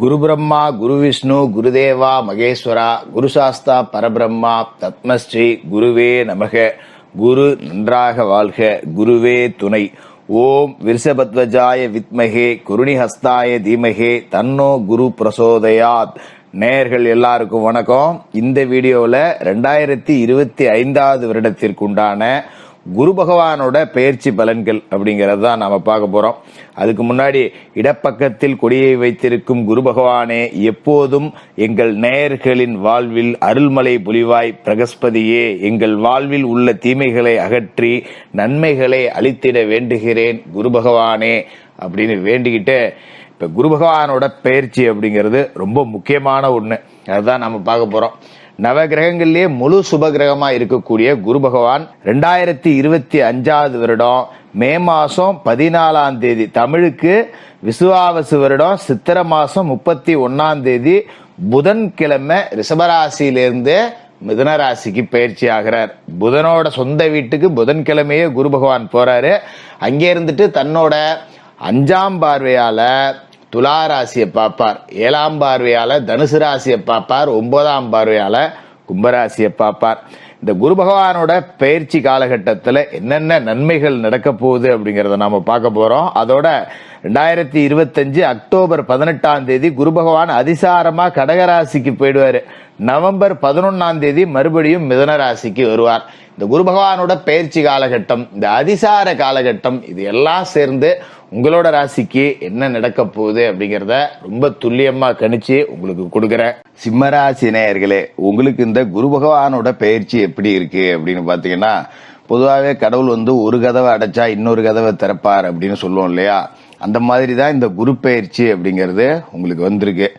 குரு பிரம்மா குரு விஷ்ணு குருதேவா மகேஸ்வரா குரு சாஸ்தா பரபிரம்மா தத்மஸ்ரீ குருவே நமக. குரு நன்றாக வாழ்க, குருவே துணை. ஓம் விருஷபத்வஜாய வித்மகே குருணிஹஸ்தாய தீமகே தன்னோ குரு பிரசோதயாத். நேயர்கள் எல்லாருக்கும் வணக்கம். இந்த வீடியோல 2025 வருடத்திற்குண்டான குரு பகவானோட பெயர்ச்சி பலன்கள் அப்படிங்கறது தான் நாம பார்க்க போறோம். அதுக்கு முன்னாடி இடப்பக்கத்தில் கொடியை வைத்திருக்கும் குரு பகவானே, எப்போதும் எங்கள் நேயர்களின் வாழ்வில் அருள்மலை புலிவாய் பிரகஸ்பதியே, எங்கள் வாழ்வில் உள்ள தீமைகளை அகற்றி நன்மைகளை அளித்திட வேண்டுகிறேன் குரு பகவானே அப்படின்னு வேண்டிக்கிட்டு, இப்ப குரு பகவானோட பெயர்ச்சி அப்படிங்கிறது ரொம்ப முக்கியமான ஒண்ணு. அதுதான் நம்ம பார்க்க போறோம். நவ கிரகங்களிலே முழு சுப கிரகமா இருக்கக்கூடிய குரு பகவான் 2025 வருடம் மே மாசம் 14ஆம் தேதி, தமிழுக்கு விசுவாவசு வருடம் சித்திர மாசம் 31ஆம் தேதி புதன்கிழமை ரிஷபராசியிலிருந்து மிதுன ராசிக்கு பயிற்சி ஆகிறார். புதனோட சொந்த வீட்டுக்கு புதன்கிழமையே குரு பகவான் போறாரு. அங்கே இருந்துட்டு தன்னோட 5ஆம் பார்வையால துலா ராசியை பார்ப்பார், 7ஆம் பார்வையால தனுசு ராசியை பார்ப்பார், 9ஆம் பார்வையால கும்பராசியை பார்ப்பார். இந்த குரு பகவானோட பயிற்சி காலகட்டத்தில் என்னென்ன நன்மைகள் நடக்க போகுது அப்படிங்கறத நாம பார்க்க போறோம். அதோட 2025 அக்டோபர் 18ஆம் தேதி குரு பகவான் அதிசாரமா கடகராசிக்கு போயிடுவாரு. நவம்பர் 11ஆம் தேதி மறுபடியும் மிதுன ராசிக்கு வருவார். இந்த குரு பகவானோட பயிற்சி காலகட்டம், இந்த அதிசார காலகட்டம், இது எல்லாம் சேர்ந்து உங்களோட ராசிக்கு என்ன நடக்க போகுது அப்படிங்கறத ரொம்ப துல்லியமா கணிச்சு உங்களுக்கு கொடுக்கறேன். சிம்மராசி நேயர்களே, உங்களுக்கு இந்த குரு பகவானோட பயிற்சி எப்படி இருக்கு அப்படின்னு பாத்தீங்கன்னா, பொதுவாகவே கடவுள் ஒரு கதவை அடைச்சா இன்னொரு கதவை திறப்பார் அப்படின்னு சொல்லுவோம் இல்லையா? அந்த மாதிரி தான் இந்த குரு பயிற்சி அப்படிங்கிறது உங்களுக்கு வந்திருக்கு.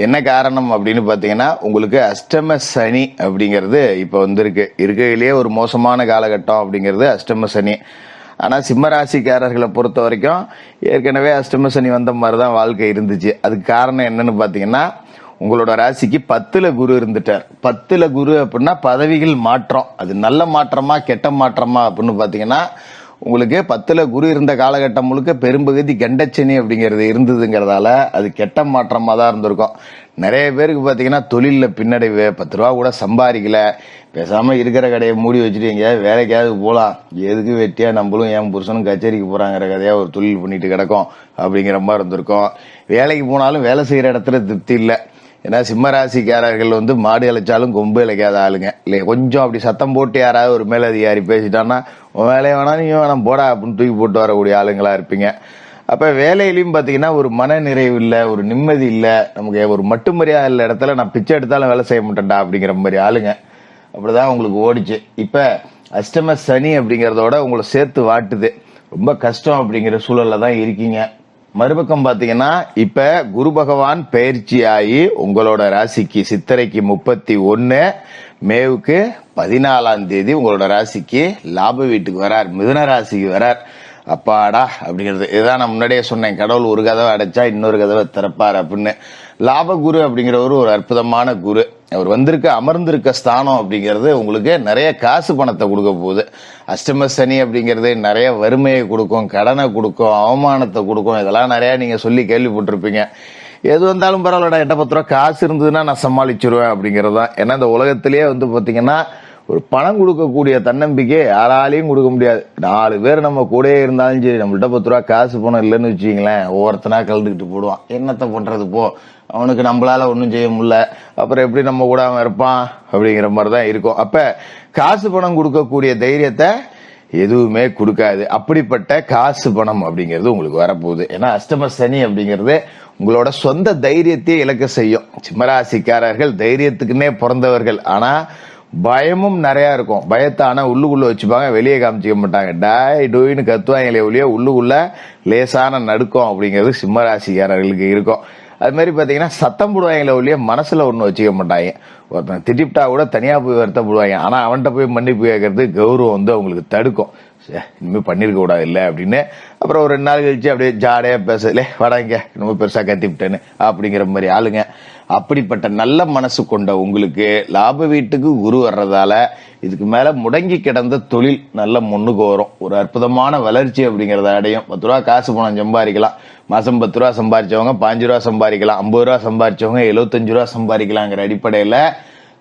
என்ன காரணம் அப்படின்னு பாத்தீங்கன்னா, உங்களுக்கு அஷ்டம சனி அப்படிங்கிறது இப்ப வந்திருக்கு. இருக்கையிலேயே ஒரு மோசமான காலகட்டம் அப்படிங்கிறது அஷ்டம சனி. ஆனா சிம்ம ராசிக்காரர்களை பொறுத்த வரைக்கும் ஏற்கனவே அஷ்டம சனி வந்த மாதிரிதான் வாழ்க்கை இருந்துச்சு. அதுக்கு காரணம் என்னன்னு பாத்தீங்கன்னா, உங்களோட ராசிக்கு 10ல குரு இருந்துட்டார். 10ல குரு அப்படின்னா பதவிகள் மாற்றம். அது நல்ல மாற்றமா கெட்ட மாற்றமா அப்படின்னு பாத்தீங்கன்னா, உங்களுக்கு 10ல குரு இருந்த காலகட்டம் முழுக்க பெரும்பகுதி கண்டச்சனி அப்படிங்கிறது இருந்ததுங்கிறதால அது கெட்ட மாற்றமா தான் இருந்திருக்கும். நிறைய பேருக்கு பாத்தீங்கன்னா தொழில பின்னடைவு, 10 ரூபா கூட சம்பாதிக்கல, பேசாம இருக்கிற கடையை மூடி வச்சுட்டு எங்கேயாவது வேலைக்காவது போலாம், எதுக்கு வெட்டியா நம்மளும் என் புருஷனும் கச்சேரிக்கு போறாங்கிற கதையா ஒரு தொழில் பண்ணிட்டு கிடக்கும் அப்படிங்கிற மாதிரி இருந்திருக்கும். வேலைக்கு போனாலும் வேலை செய்யற இடத்துல திருப்தி இல்லை. ஏன்னா சிம்ம ராசிக்காரர்கள் மாடு இழைச்சாலும் கொம்பு இழைக்காத ஆளுங்க இல்லையா? கொஞ்சம் அப்படி சத்தம் போட்டு யாராவது ஒரு மேலதிகாரி பேசிட்டான்னா, உன் வேலையை வேணா நீ வேணாம் போடா அப்படின்னு தூக்கி போட்டு வரக்கூடிய ஆளுங்களா இருப்பீங்க. அப்ப வேலையிலையும் பாத்தீங்கன்னா ஒரு மன நிறைவு இல்ல, ஒரு நிம்மதி இல்ல, நமக்கு ஒரு மட்டு மரியாதை இல்ல இடத்துல நான் பிச்சை எடுத்தாலும் வேலை செய்ய மாட்டேன்டா அப்படிங்கிற மாதிரி ஆளுங்க. அப்படிதான் உங்களுக்கு ஓடிச்சு. இப்ப அஷ்டம சனி அப்படிங்கறதோட உங்களை சேர்த்து வாட்டுது. ரொம்ப கஷ்டம் அப்படிங்கிற சூழல்ல தான் இருக்கீங்க. மறுபக்கம் பாத்தீங்கன்னா, இப்ப குரு பகவான் பயிற்சி ஆகி உங்களோட ராசிக்கு சித்திரைக்கு 31, மேவுக்கு 14ஆம் தேதி உங்களோட ராசிக்கு லாப வீட்டுக்கு வரார், மிதுன ராசிக்கு வரார். அப்பாடா அப்படிங்கிறது இதுதான் நான் முன்னாடியே சொன்னேன், கடவுள் ஒரு கதவை அடைச்சா இன்னொரு கதவை திறப்பார் அப்படின்னு. லாப குரு அப்படிங்கிறவர் ஒரு அற்புதமான குரு. அவர் அமர்ந்திருக்க ஸ்தானம் அப்படிங்கிறது உங்களுக்கு நிறைய காசு பணத்தை கொடுக்க போகுது. அஷ்டம சனி அப்படிங்கிறது நிறைய வறுமையை கொடுக்கும், கடனை கொடுக்கும், அவமானத்தை கொடுக்கும். இதெல்லாம் நிறைய நீங்க சொல்லி கேள்விப்பட்டிருப்பீங்க. எது வந்தாலும் பரவாயில்லடா, 8-10 ரூபா காசு இருந்ததுன்னா நான் சமாளிச்சிருவேன் அப்படிங்கிறது தான். ஏன்னா இந்த உலகத்திலேயே பாத்தீங்கன்னா ஒரு பணம் கொடுக்கக்கூடிய தன்னம்பிக்கை யாராலையும் கொடுக்க முடியாது. 4 பேர் நம்ம கூடயே இருந்தாலும் சரி, நம்மள்ட்ட 10 ரூபா காசு பணம் இல்லைன்னு வச்சுக்கீங்களேன், ஒவ்வொருத்தனா கலந்துக்கிட்டு போடுவான். என்னத்த பண்றது போ, அவனுக்கு நம்மளால ஒன்றும் செய்ய முடியல, அப்புறம் எப்படி நம்ம கூட அவன் இருப்பான் அப்படிங்கிற மாதிரிதான் இருக்கும். அப்ப காசு பணம் கொடுக்கக்கூடிய தைரியத்தை எதுவுமே கொடுக்காது. அப்படிப்பட்ட காசு பணம் அப்படிங்கிறது உங்களுக்கு வரப்போகுது. ஏன்னா அஷ்டம சனி அப்படிங்கிறது உங்களோட சொந்த தைரியத்தையே இழக்க செய்யும். சிம்மராசிக்காரர்கள் தைரியத்துக்குன்னே பிறந்தவர்கள். ஆனா பயமும் நிறைய இருக்கும். பயத்தை ஆனா உள்ளுக்குள்ள வச்சுப்பாங்க, வெளியே காமிச்சிக்க மாட்டாங்க. டாய் டோயின்னு கத்துவாங்களே ஒழிய உள்ளுக்குள்ள லேசான நடுக்கம் அப்படிங்கிறது சிம்மராசிக்காரர்களுக்கு இருக்கும். அது மாதிரி பாத்தீங்கன்னா சத்தம் போடுவாங்களே ஒழிய மனசுல ஒண்ணு வச்சுக்க மாட்டாங்க. ஒருத்தன் திட்டிப்டா கூட தனியா போய் வருத்தப்படுவாங்க. ஆனா அவன்கிட்ட போய் மன்னிப்பு கேட்கறது கௌரவம் அவங்களுக்கு தடுக்கும். இனிமே பண்ணிருக்க கூடாது இல்ல அப்படின்னு. அப்புறம் ஒரு 2 நாள் கழிச்சு அப்படியே ஜாடையா பேசல, வாடாங்க ரொம்ப பெருசா கத்திவிட்டேன்னு அப்படிங்கிற மாதிரி ஆளுங்க. அப்படிப்பட்ட நல்ல மனசு கொண்ட உங்களுக்கு லாப வீட்டுக்கு குரு வர்றதால இதுக்கு மேல முடங்கி கிடந்த தொழில் நல்ல முன்னுக்கு வரும். ஒரு அற்புதமான வளர்ச்சி அப்படிங்கறத அடையும். 10 ரூபா காசு பணம் சம்பாதிக்கலாம். மாசம் 10 ரூபா சம்பாதிச்சவங்க 5 ரூபா சம்பாதிக்கலாம். 50 ரூபா சம்பாதிச்சவங்க 75 ரூபா சம்பாதிக்கலாங்கிற அடிப்படையில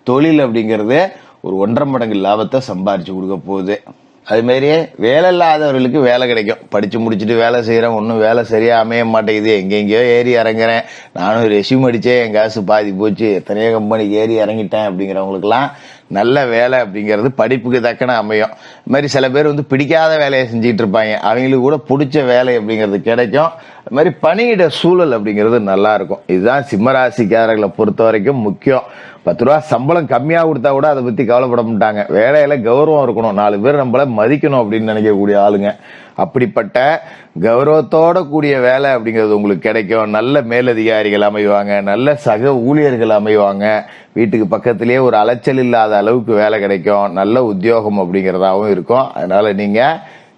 தொழில் அப்படிங்கிறது ஒரு 1.5 மடங்கு லாபத்தை சம்பாரிச்சு கொடுக்க போகுது. அது மாதிரியே வேலை இல்லாதவர்களுக்கு வேலை கிடைக்கும். படிச்சு முடிச்சுட்டு வேலை செய்யறேன், ஒன்னும் வேலை சரியா அமைய மாட்டேங்குது, எங்கெங்கயோ ஏறி இறங்குறேன், நானும் ரெஸ்யூம் அடிச்சேன், என் காசு பாதி போச்சு, எத்தனையோ கம்பெனிக்கு ஏறி இறங்கிட்டேன் அப்படிங்கிறவங்களுக்குலாம் நல்ல வேலை அப்படிங்கிறது படிப்புக்கு தக்கன அமையும். இது மாதிரி சில பேர் பிடிக்காத வேலையை செஞ்சுட்டு இருப்பாங்க, அவங்களுக்கு கூட பிடிச்ச வேலை அப்படிங்கிறது கிடைக்கும். அது மாதிரி பணியிட சூழல் அப்படிங்கிறது நல்லா இருக்கும். இதுதான் சிம்மராசிக்காரர்களை பொறுத்த வரைக்கும் முக்கியம். 10 ரூபா சம்பளம் கம்மியா கொடுத்தா கூட அதை பத்தி கவலைப்பட மாட்டாங்க. வேலையில கௌரவம் இருக்கணும், 4 பேர் நம்மள மதிக்கணும் அப்படின்னு நினைக்கக்கூடிய ஆளுங்க. அப்படிப்பட்ட கௌரவத்தோட கூடிய வேலை அப்படிங்கிறது உங்களுக்கு கிடைக்கும். நல்ல மேலதிகாரிகள் அமைவாங்க, நல்ல சக ஊழியர்கள் அமைவாங்க, வீட்டுக்கு பக்கத்திலேயே ஒரு அலைச்சல் இல்லாத அளவுக்கு வேலை கிடைக்கும், நல்ல உத்தியோகம் அப்படிங்கிறதாவும் இருக்கும். அதனால நீங்க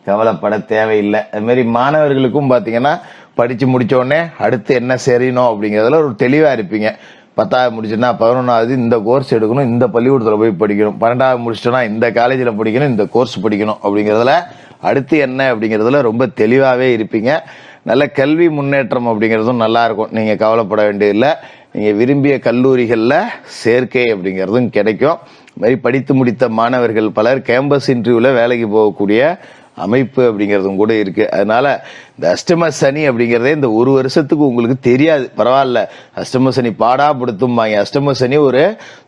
கவலைப்பட தேவையில்லை. அது மாதிரி மாணவர்களுக்கும் பாத்தீங்கன்னா படிச்சு முடிச்ச உடனே அடுத்து என்ன செய்யணும் அப்படிங்கறதுல ஒரு தெளிவா இருப்பீங்க. 10வது முடிச்சுன்னா 11வது இந்த கோர்ஸ் எடுக்கணும், இந்த பள்ளிக்கூடத்துல போய் படிக்கணும், 12வது முடிச்சிட்டோம்னா இந்த காலேஜில் படிக்கணும், இந்த கோர்ஸ் படிக்கணும் அப்படிங்கறதுல அடுத்து என்ன அப்படிங்கறதுல ரொம்ப தெளிவாவே இருப்பீங்க. நல்ல கல்வி முன்னேற்றம் அப்படிங்கறதும் நல்லா இருக்கும். நீங்க கவலைப்பட வேண்டியதில்லை. நீங்க விரும்பிய கல்லூரிகள்ல சேர்க்கை அப்படிங்கறதும் கிடைக்கும். மாதிரி படித்து முடித்த மாணவர்கள் பலர் கேம்பஸ் இன்டர்வியூல வேலைக்கு போகக்கூடிய அமைப்பு அப்படிங்கறதும் கூட இருக்கு. அதனால இந்த அஷ்டம சனி அப்படிங்கறதே இந்த ஒரு வருஷத்துக்கு உங்களுக்கு தெரியாது, பரவாயில்ல. அஷ்டம சனி பாடாப்படுத்தும்பாங்க. அஷ்டம சனி ஒரு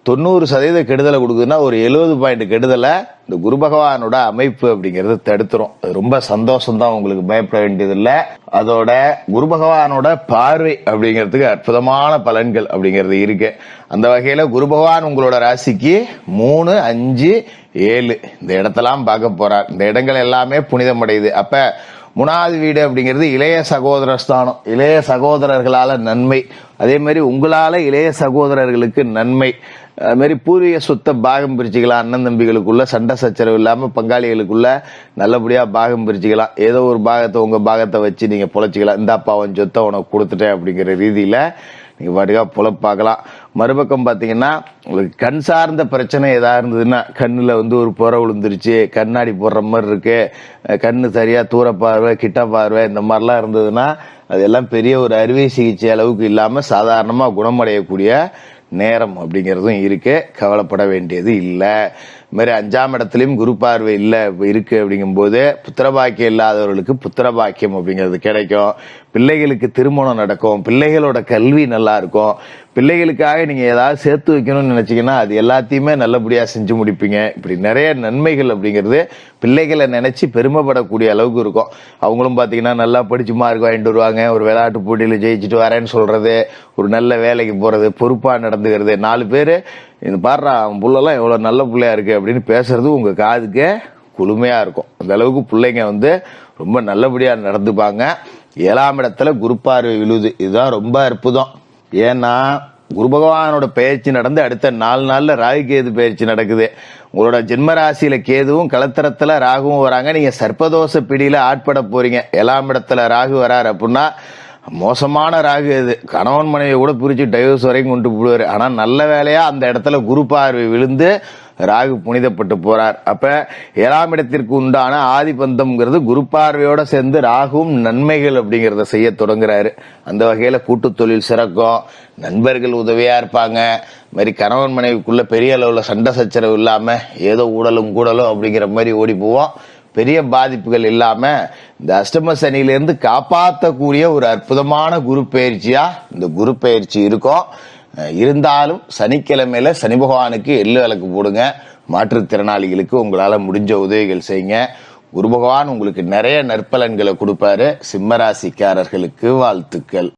90% கெடுதலை கொடுக்குதுன்னா ஒரு 70% கெடுதலை இந்த குரு பகவானோட அமைப்பு அப்படிங்கறது தடுத்துரும். ரொம்ப சந்தோஷம் தான், உங்களுக்கு பயப்பட வேண்டியது இல்லை. அதோட குரு பகவானோட பார்வை அப்படிங்கிறதுக்கு அற்புதமான பலன்கள் அப்படிங்கிறது இருக்கு. அந்த வகையில குரு பகவான் உங்களோட ராசிக்கு 3, 5, 7 இந்த இடத்தெல்லாம் பார்க்க போறார். இந்த இடங்கள் எல்லாமே புனிதமடையுது. அப்ப 3வது வீடு அப்படிங்கிறது இளைய சகோதர ஸ்தானம். இளைய சகோதரர்களால நன்மை, அதே மாதிரி உங்களால இளைய சகோதரர்களுக்கு நன்மை. அது மாதிரி பூர்வீக சொத்தை பாகம் பிரிச்சுக்கலாம். அண்ணன் தம்பிகளுக்குள்ள சண்டை சச்சரவு இல்லாம பங்காளிகளுக்குள்ள நல்லபடியா பாகம் பிரிச்சுக்கலாம். ஏதோ ஒரு பாகத்தை உங்க பாகத்தை வச்சு நீங்க பொழைச்சிக்கலாம். இந்த அப்பாவன் சொத்தை உனக்கு கொடுத்துட்டேன் அப்படிங்கிற ரீதியில நீங்க பாட்டுக்கா பொழப்பாக்கலாம். மறுபக்கம் பாத்தீங்கன்னா உங்களுக்கு கண் சார்ந்த பிரச்சனை ஏதா இருந்ததுன்னா, கண்ணுல ஒரு புற விழுந்துருச்சு, கண்ணாடி போடுற மாதிரி இருக்கு, கண்ணு சரியா தூர பார்வை கிட்ட பார்வை இந்த மாதிரிலாம் இருந்ததுன்னா அதெல்லாம் பெரிய ஒரு அறுவை சிகிச்சை அளவுக்கு இல்லாம சாதாரணமா குணமடையக்கூடிய நேரம் அப்படிங்கிறதும் இருக்கு. கவலைப்பட வேண்டியது இல்லை. இது மாதிரி 5ஆம் இடத்துலயும் குரு பார்வை இல்ல இருக்கு அப்படிங்கும் போது புத்திரபாக்கியம் இல்லாதவர்களுக்கு புத்திரபாக்கியம் அப்படிங்கிறது கிடைக்கும். பிள்ளைகளுக்கு திருமணம் நடக்கும், பிள்ளைகளோட கல்வி நல்லா இருக்கும். பிள்ளைகளுக்காக நீங்க ஏதாவது சேர்த்து வைக்கணும்னு நினைச்சீங்கன்னா அது எல்லாத்தையுமே நல்லபடியா செஞ்சு முடிப்பீங்க. இப்படி நிறைய நன்மைகள் அப்படிங்கிறது பிள்ளைகளை நினைச்சு பெருமைப்படக்கூடிய அளவுக்கு இருக்கும். அவங்களும் பாத்தீங்கன்னா நல்லா படிச்சு மார்க் வாங்கிட்டு வருவாங்க, ஒரு விளையாட்டு போட்டியில ஜெயிச்சுட்டு வரேன்னு சொல்றது, ஒரு நல்ல வேலைக்கு போறது, பொறுப்பா நடந்துக்கிறது, 4 பேரு இந்த பாடுறா அவன் புள்ளெல்லாம் எவ்வளவு நல்ல பிள்ளையா இருக்கு அப்படின்னு பேசுறது உங்க காதுக்கு குளுமையா இருக்கும். அந்த அளவுக்கு பிள்ளைங்க ரொம்ப நல்லபடியா நடந்துப்பாங்க. 7ஆம் இடத்துல குரு பார்வை விழுது. இதுதான் ரொம்ப அற்புதம். ஏன்னா குரு பகவானோட பயிற்சி நடந்து அடுத்த 4 நாள்ல ராகு கேது பயிற்சி நடக்குது. உங்களோட ஜென்ம ராசியில கேதுவும் களத்திரத்துல ராகுவும் வராங்க. நீங்க சர்ப்பதோஷ பிடியில ஆட்பட போறீங்க. 7ஆம் இடத்துல ராகு வராரு அப்படின்னா மோசமான ராகு அது. கணவன் மனைவியை கூட பிரிச்சு டைவர்ஸ் வரைக்கும் கொண்டு போடுவாரு. ஆனா நல்ல வேலையா அந்த இடத்துல குரு பார்வை விழுந்து ராகு புனிதப்பட்டு போறார். அப்ப 7ஆம் இடத்திற்கு உண்டான ஆதிபந்தம்ங்கிறது குரு பார்வையோட சேர்ந்து ராகுவும் நன்மைகள் அப்படிங்கறத செய்ய தொடங்குறாரு. அந்த வகையில கூட்டு தொழில் சிறக்கும், நண்பர்கள் உதவியா இருப்பாங்க. மாதிரி கணவன் மனைவிக்குள்ள பெரிய அளவுல சண்டை சச்சரவு இல்லாம ஏதோ ஊடலும் கூடலும் அப்படிங்கிற மாதிரி ஓடி போவோம். பெரிய பாதிப்புகள் இல்லாம இந்த அஷ்டம சனியிலிருந்து காப்பாற்றக்கூடிய ஒரு அற்புதமான குரு பயிற்சியா இந்த குரு பயிற்சி இருக்கும். இருந்தாலும் சனிக்கிழமையில சனி பகவானுக்கு எள்ளு விளக்கு போடுங்க. மாற்றுத்திறனாளிகளுக்கு உங்களால முடிஞ்ச உதவிகள் செய்யுங்க. குரு பகவான் உங்களுக்கு நிறைய நற்பலன்களை கொடுப்பாரு. சிம்மராசிக்காரர்களுக்கு வாழ்த்துக்கள்.